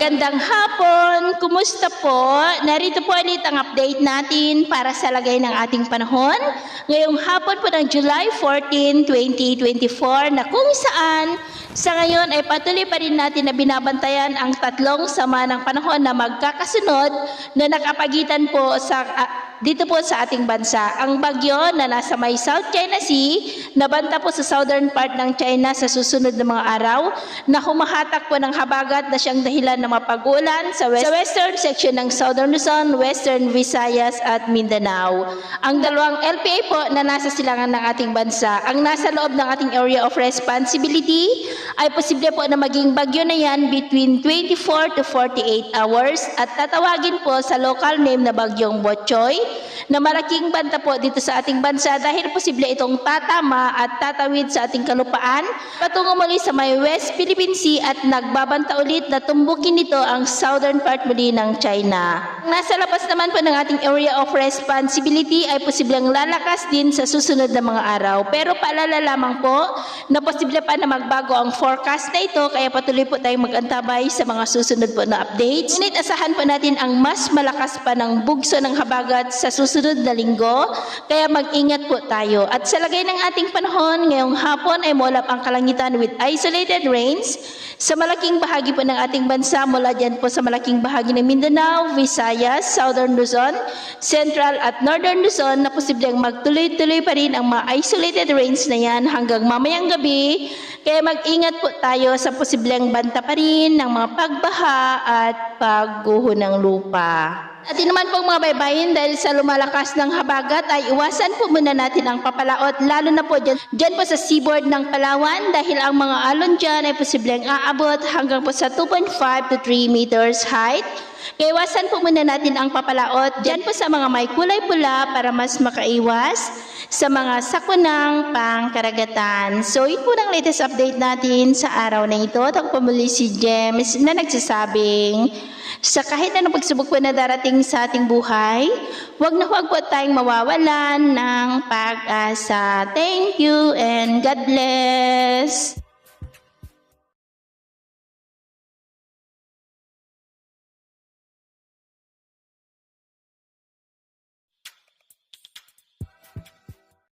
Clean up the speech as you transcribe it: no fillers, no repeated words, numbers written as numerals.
Gandang hapon, kumusta po? Narito po ulit ang update natin para sa lagay ng ating panahon. Ngayong hapon po ng July 14, 2024 na kung saan sa ngayon ay patuloy pa rin natin na binabantayan ang tatlong sama ng panahon na magkakasunod na nakapagitan po sa dito po sa ating bansa. Ang bagyo na nasa may South China Sea, nabanta po sa southern part ng China sa susunod na mga araw na humahatak po ng habagat na siyang dahilan ng mapag-ulan sa western section ng Southern Luzon, Western Visayas at Mindanao. Ang dalawang LPA po na nasa silangan ng ating bansa, ang nasa loob ng ating area of responsibility ay posible po na maging bagyo na yan between 24 to 48 hours at tatawagin po sa local name na bagyong Botchoy na malaking banta po dito sa ating bansa dahil posible itong tatama at tatawid sa ating kalupaan patungo muli sa may West Philippine Sea at nagbabanta ulit na tumbukin nito ang southern part muli ng China. Nasa labas naman po ng ating area of responsibility ay posibleng lalakas din sa susunod na mga araw. Pero paalala lamang po na posible pa na magbago ang forecast na ito kaya patuloy po tayong mag-antabay sa mga susunod po na updates. Ngunit asahan po natin ang mas malakas pa ng bugso ng habagat sa susunod na linggo, kaya mag-ingat po tayo. At sa lagay ng ating panahon, ngayong hapon ay mulap ang kalangitan with isolated rains sa malaking bahagi po ng ating bansa, mula dyan po sa malaking bahagi ng Mindanao, Visayas, Southern Luzon, Central at Northern Luzon na posibleng magtuloy-tuloy pa rin ang mga isolated rains na yan hanggang mamayang gabi. Kaya mag-ingat po tayo sa posibleng banta pa rin ng mga pagbaha at pagguho ng lupa. At naman pong mga baybayin, dahil sa lumalakas ng habagat ay iwasan po muna natin ang papalaot, lalo na po dyan po sa seaboard ng Palawan dahil ang mga alon dyan ay posibleng aabot hanggang po sa 2.5 to 3 meters height. Kaya iwasan po muna natin ang papalaot dyan po sa mga may kulay pula para mas makaiwas sa mga sakunang pangkaragatan. So, ito po ang latest update natin sa araw na ito. Ako po muli si James na nagsasabing, sa kahit anong pagsubok po na darating sa ating buhay, huwag na huwag po tayong mawawalan ng pag-asa. Thank you and God bless!